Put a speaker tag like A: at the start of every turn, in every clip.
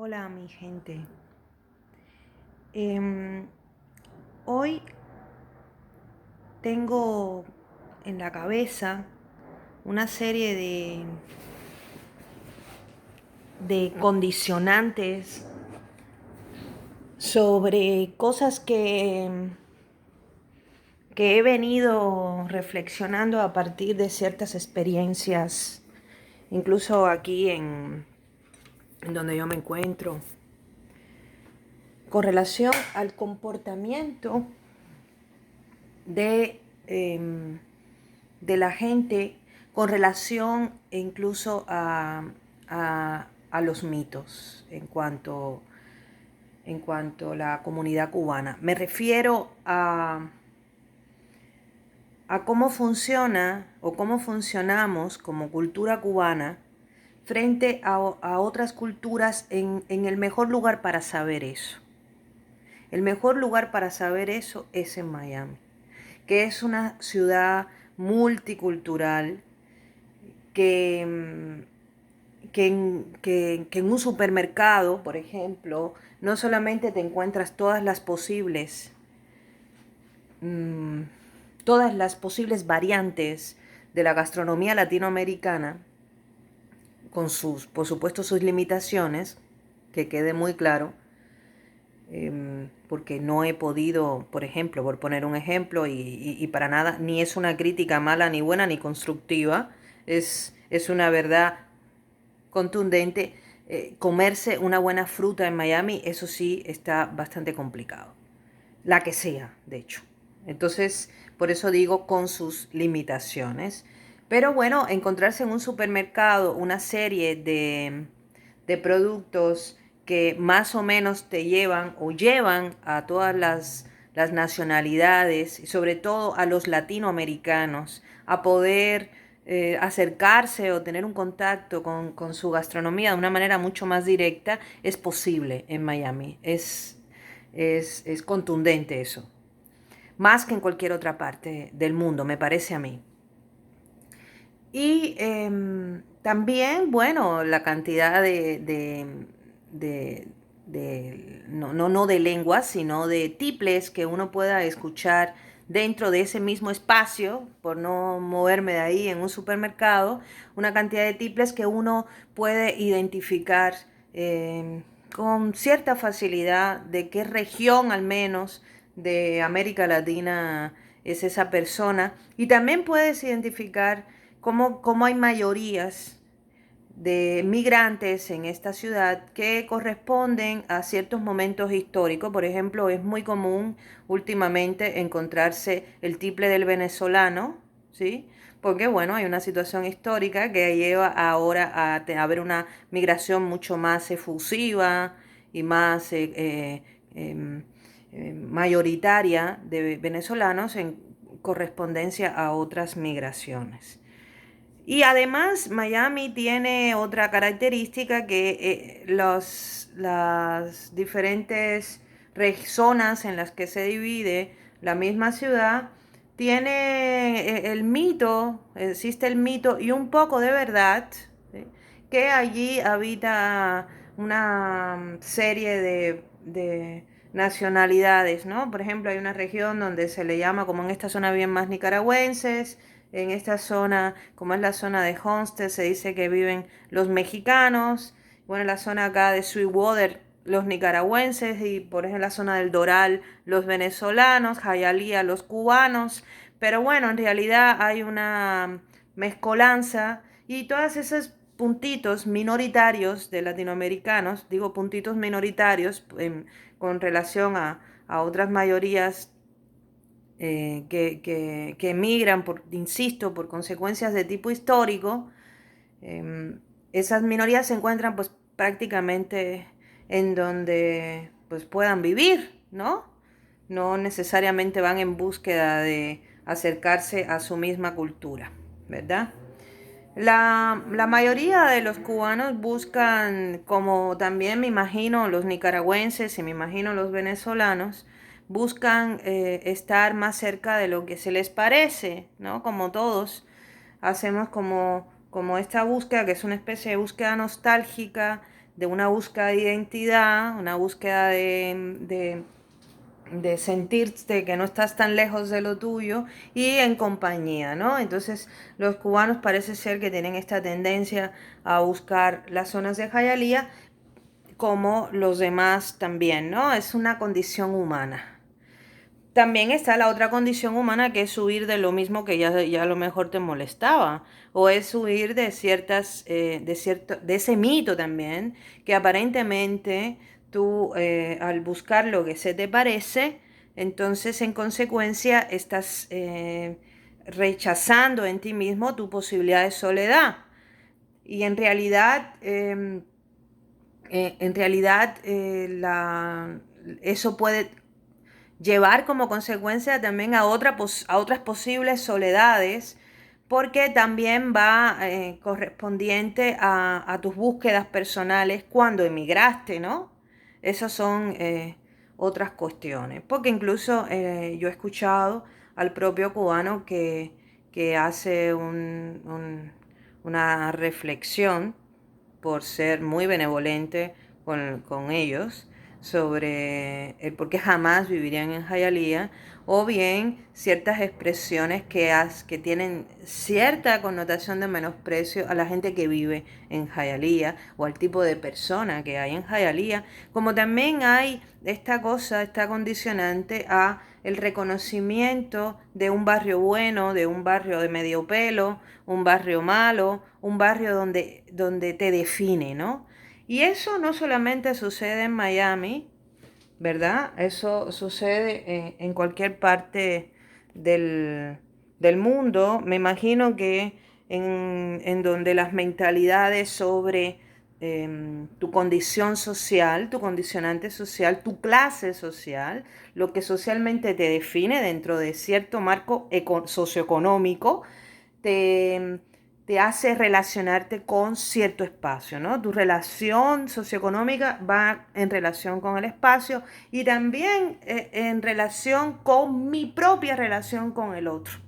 A: Hola mi gente. Em, Hoy tengo en la cabeza una serie de condicionantes sobre cosas que he venido reflexionando a partir de ciertas experiencias, incluso aquí en donde yo me encuentro, con relación al comportamiento de, de la gente con relación incluso a los mitos en cuanto a la comunidad cubana. Me refiero a cómo funciona o cómo funcionamos como cultura cubana frente a otras culturas en el mejor lugar para saber eso. El mejor lugar para saber eso es en Miami, que es una ciudad multicultural que, que en un supermercado, por ejemplo, no solamente te encuentras mmm, todas las posibles variantes de la gastronomía latinoamericana, con sus, por supuesto, sus limitaciones, que quede muy claro, porque no he podido, por ejemplo, por poner un ejemplo, y para nada, ni es una crítica mala, ni buena, ni constructiva, es una verdad contundente. Comerse una buena fruta en Miami, eso sí está bastante complicado. La que sea, de hecho. Entonces, por eso digo con sus limitaciones. Pero bueno, encontrarse en un supermercado una serie de productos que más o menos te llevan o llevan a todas las nacionalidades y sobre todo a los latinoamericanos a poder acercarse o tener un contacto con su gastronomía de una manera mucho más directa, es posible en Miami. Es contundente eso. Más que en cualquier otra parte del mundo, me parece a mí. Y también, bueno, la cantidad de no de lenguas, sino de tiples que uno pueda escuchar dentro de ese mismo espacio, por no moverme de ahí en un supermercado, una cantidad de tiples que uno puede identificar con cierta facilidad de qué región al menos de América Latina es esa persona. Y también puedes identificar cómo hay mayorías de migrantes en esta ciudad que corresponden a ciertos momentos históricos. Por ejemplo, es muy común últimamente encontrarse el tiple del venezolano, ¿sí? Porque, bueno, hay una situación histórica que lleva ahora a haber una migración mucho más efusiva y más mayoritaria de venezolanos en correspondencia a otras migraciones. Y además Miami tiene otra característica que las diferentes zonas en las que se divide la misma ciudad tiene el mito, existe el mito y un poco de verdad, ¿sí? Que allí habita una serie de nacionalidades, ¿no? Por ejemplo, hay una región donde se le llama, como en esta zona bien más nicaragüenses, en esta zona, como es la zona de Homestead, se dice que viven los mexicanos. Bueno, en la zona acá de Sweetwater, los nicaragüenses. Y por ejemplo, en la zona del Doral, los venezolanos. Hialeah, los cubanos. Pero bueno, en realidad hay una mezcolanza. Y todos esos puntitos minoritarios de latinoamericanos, digo puntitos minoritarios con relación a otras mayorías que emigran, insisto, por consecuencias de tipo histórico. Esas minorías se encuentran pues prácticamente en donde pues puedan vivir, ¿no? No necesariamente van en búsqueda de acercarse a su misma cultura, ¿verdad? La mayoría de los cubanos buscan, como también me imagino los nicaragüenses y me imagino los venezolanos, buscan estar más cerca de lo que se les parece, ¿no? Como todos hacemos como esta búsqueda, que es una especie de búsqueda nostálgica de una búsqueda de identidad, una búsqueda de sentirte que no estás tan lejos de lo tuyo y en compañía, ¿no? Entonces los cubanos parece ser que tienen esta tendencia a buscar las zonas de Hialeah como los demás también, ¿no? Es una condición humana. También está la otra condición humana que es huir de lo mismo que ya a lo mejor te molestaba, o es huir de de ese mito también, que aparentemente tú al buscar lo que se te parece, entonces en consecuencia estás rechazando en ti mismo tu posibilidad de soledad. Y en realidad eso puede llevar como consecuencia también a otras posibles soledades, porque también va correspondiente a tus búsquedas personales cuando emigraste, ¿no? Esas son otras cuestiones, porque incluso yo he escuchado al propio cubano que hace una reflexión por ser muy benevolente con ellos sobre el por qué jamás vivirían en Hialeah, o bien ciertas expresiones que tienen cierta connotación de menosprecio a la gente que vive en Hialeah o al tipo de persona que hay en Hialeah, como también hay esta condicionante a el reconocimiento de un barrio bueno, de un barrio de medio pelo, un barrio malo, un barrio donde te define, ¿no? Y eso no solamente sucede en Miami, ¿verdad? Eso sucede en cualquier parte del, del mundo. Me imagino que en donde las mentalidades sobre tu condición social, tu condicionante social, tu clase social, lo que socialmente te define dentro de cierto marco socioeconómico, te, te hace relacionarte con cierto espacio, ¿no? Tu relación socioeconómica va en relación con el espacio y también en relación con mi propia relación con el otro.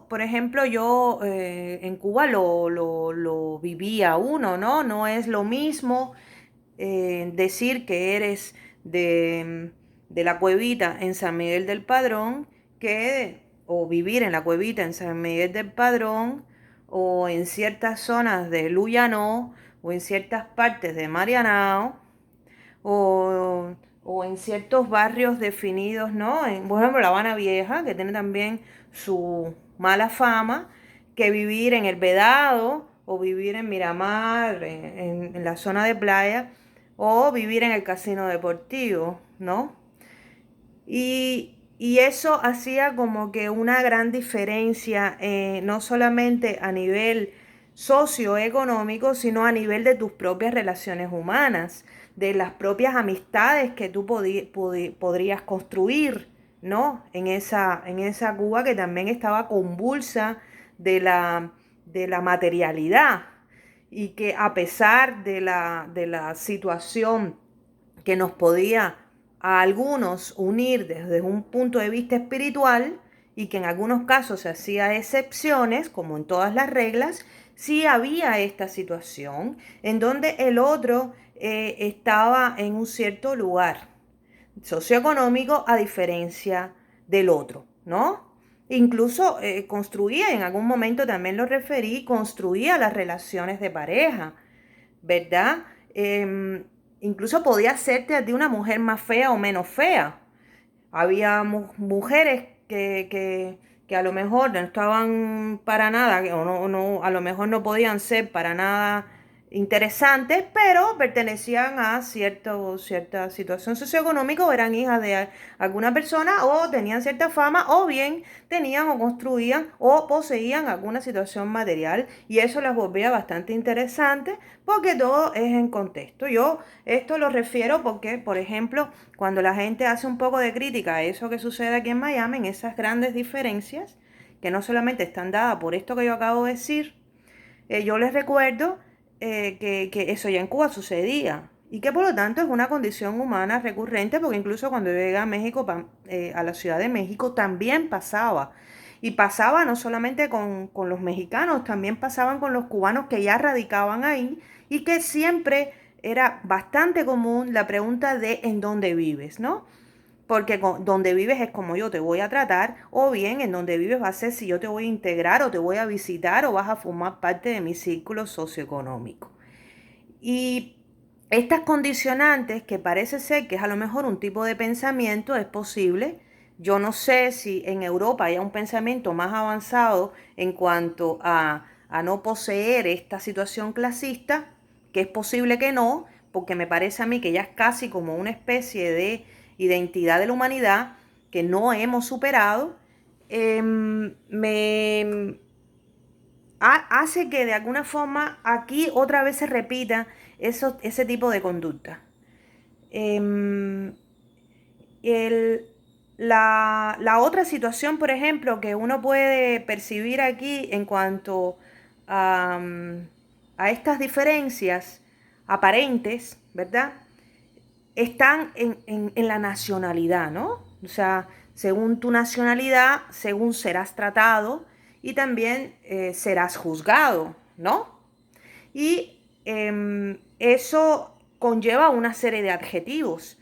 A: Por ejemplo, yo en Cuba lo vivía uno, ¿no? No es lo mismo decir que eres de la Cuevita en San Miguel del Padrón o vivir en la Cuevita en San Miguel del Padrón o en ciertas zonas de Luyanó o en ciertas partes de Marianao o, o en ciertos barrios definidos, ¿no? Por ejemplo, La Habana Vieja, que tiene también su mala fama, que vivir en El Vedado o vivir en Miramar, en la zona de playa, o vivir en el casino deportivo, ¿no? Y eso hacía como que una gran diferencia, no solamente a nivel socioeconómico, sino a nivel de tus propias relaciones humanas, de las propias amistades que tú podrías construir, ¿no? En esa Cuba que también estaba convulsa de de la materialidad y que a pesar de la situación que nos podía a algunos unir desde un punto de vista espiritual y que en algunos casos se hacía excepciones, como en todas las reglas, sí había esta situación en donde el otro estaba en un cierto lugar socioeconómico a diferencia del otro, ¿no? Incluso construía, en algún momento también lo referí, construía las relaciones de pareja, ¿verdad? Incluso podía hacerte a ti una mujer más fea o menos fea. Había mujeres que a lo mejor no estaban para nada, a lo mejor no podían ser para nada interesantes, pero pertenecían a cierta situación socioeconómica o eran hijas de alguna persona o tenían cierta fama o bien tenían o construían o poseían alguna situación material y eso las volvía bastante interesantes porque todo es en contexto. Yo esto lo refiero porque, por ejemplo, cuando la gente hace un poco de crítica a eso que sucede aquí en Miami, en esas grandes diferencias, que no solamente están dadas por esto que yo acabo de decir, yo les recuerdo que eso ya en Cuba sucedía y que por lo tanto es una condición humana recurrente porque incluso cuando yo llegué a México, a la Ciudad de México, también pasaba. Y pasaba no solamente con los mexicanos, también pasaban con los cubanos que ya radicaban ahí y que siempre era bastante común la pregunta de ¿en dónde vives?, ¿no? Porque donde vives es como yo te voy a tratar, o bien en donde vives va a ser si yo te voy a integrar o te voy a visitar o vas a formar parte de mi círculo socioeconómico. Y estas condicionantes, que parece ser que es a lo mejor un tipo de pensamiento, es posible. Yo no sé si en Europa hay un pensamiento más avanzado en cuanto a no poseer esta situación clasista, que es posible que no, porque me parece a mí que ya es casi como una especie de identidad de la humanidad que no hemos superado. Me hace que de alguna forma aquí otra vez se repita ese tipo de conducta. Eh, el, la otra situación, por ejemplo, que uno puede percibir aquí en cuanto a, a estas diferencias aparentes, ¿verdad? Están en la nacionalidad, ¿no? O sea, según tu nacionalidad, según serás tratado y también serás juzgado, ¿no? Y eso conlleva una serie de adjetivos,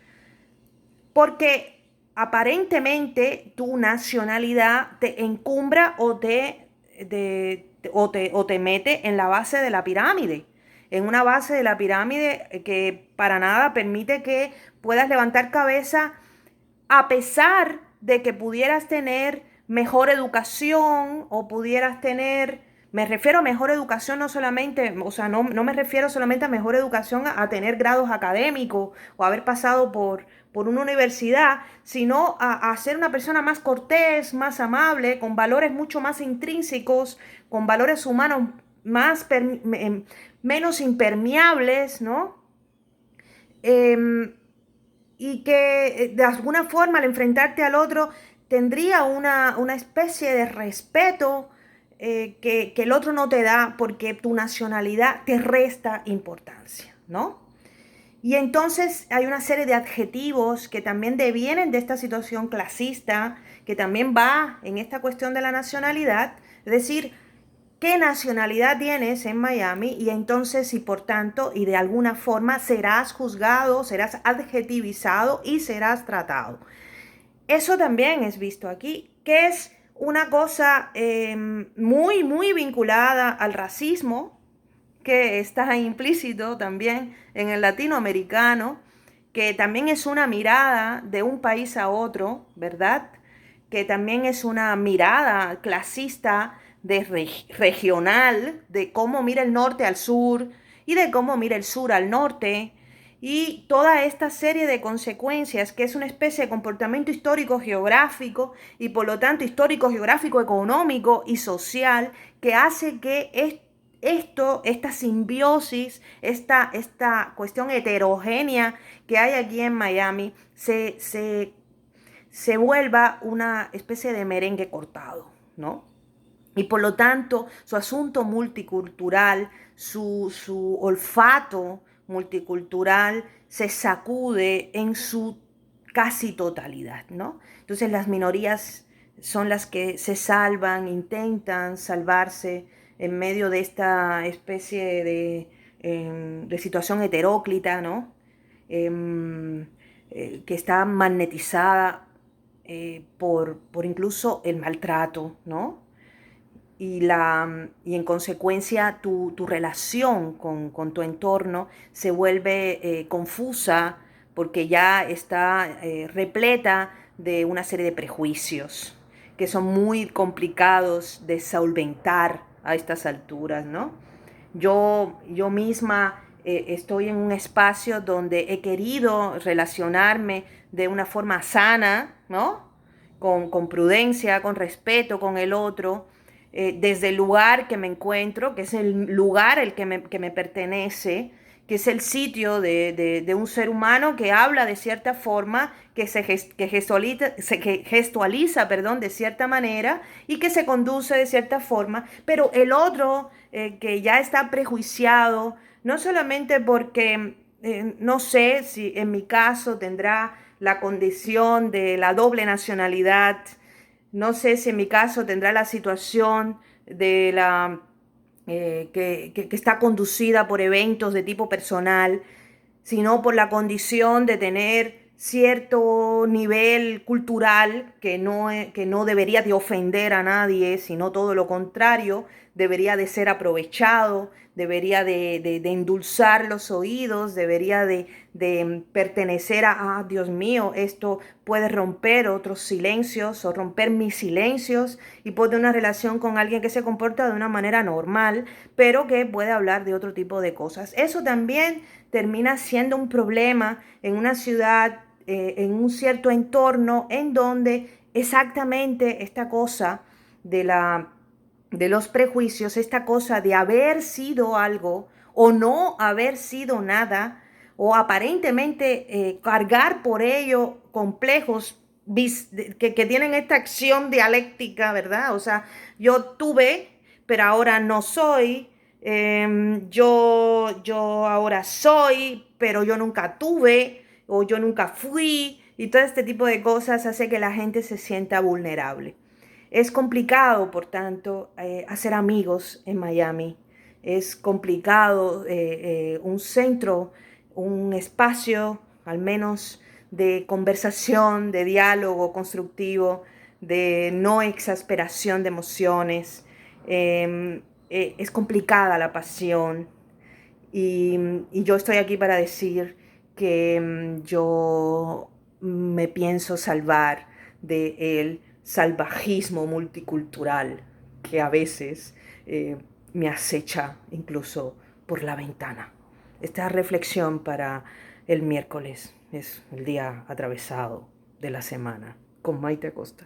A: porque aparentemente tu nacionalidad te encumbra o te mete en la base de la pirámide, en una base de la pirámide que para nada permite que puedas levantar cabeza a pesar de que pudieras tener mejor educación o pudieras tener, me refiero a mejor educación no solamente, o sea, no me refiero solamente a mejor educación a tener grados académicos o haber pasado por una universidad, sino a ser una persona más cortés, más amable, con valores mucho más intrínsecos, con valores humanos más menos impermeables, ¿no? Eh, y que de alguna forma al enfrentarte al otro tendría una especie de respeto que el otro no te da porque tu nacionalidad te resta importancia, ¿no? Y entonces hay una serie de adjetivos que también devienen de esta situación clasista, que también va en esta cuestión de la nacionalidad, es decir, qué nacionalidad tienes en Miami y entonces y por tanto y de alguna forma serás juzgado, serás adjetivizado y serás tratado. Eso también es visto aquí, que es una cosa muy vinculada al racismo, que está implícito también en el latinoamericano, que también es una mirada de un país a otro, ¿verdad? Que también es una mirada clasista regional, de cómo mira el norte al sur y de cómo mira el sur al norte, y toda esta serie de consecuencias que es una especie de comportamiento histórico geográfico y por lo tanto histórico geográfico económico y social que hace que esta simbiosis, esta cuestión heterogénea que hay aquí en Miami se vuelva una especie de merengue cortado, ¿no? Y por lo tanto, su asunto multicultural, su olfato multicultural se sacude en su casi totalidad, ¿no? Entonces las minorías son las que se salvan, intentan salvarse en medio de esta especie de situación heteróclita, ¿no? Eh, que está magnetizada por incluso el maltrato, ¿no? Y en consecuencia tu relación con tu entorno se vuelve confusa porque ya está repleta de una serie de prejuicios que son muy complicados de solventar a estas alturas, ¿no? Yo misma estoy en un espacio donde he querido relacionarme de una forma sana, ¿no? Con prudencia, con respeto con el otro, desde el lugar que me encuentro, que es el lugar el que me pertenece, que es el sitio de un ser humano que habla de cierta forma, que gestualiza, perdón, de cierta manera y que se conduce de cierta forma, pero el otro que ya está prejuiciado, no solamente porque no sé si en mi caso tendrá la condición de la doble nacionalidad, No sé si en mi caso tendrá la situación de que está conducida por eventos de tipo personal, sino por la condición de tener cierto nivel cultural que no debería de ofender a nadie, sino todo lo contrario, debería de ser aprovechado, debería de endulzar los oídos, debería de pertenecer a, Dios mío, esto puede romper otros silencios o romper mis silencios y puede tener una relación con alguien que se comporta de una manera normal, pero que puede hablar de otro tipo de cosas. Eso también termina siendo un problema en una ciudad, en un cierto entorno en donde exactamente esta cosa de de los prejuicios, esta cosa de haber sido algo o no haber sido nada, o aparentemente cargar por ello complejos que tienen esta acción dialéctica, ¿verdad? O sea, yo tuve, pero ahora no soy, yo ahora soy, pero yo nunca tuve, o yo nunca fui, y todo este tipo de cosas hace que la gente se sienta vulnerable. Es complicado, por tanto, hacer amigos en Miami. Es complicado un centro, un espacio, al menos de conversación, de diálogo constructivo, de no exasperación de emociones. Es complicada la pasión y, y yo estoy aquí para decir que yo me pienso salvar del salvajismo multicultural que a veces me acecha incluso por la ventana. Esta reflexión para el miércoles es el día atravesado de la semana con Maite Acosta.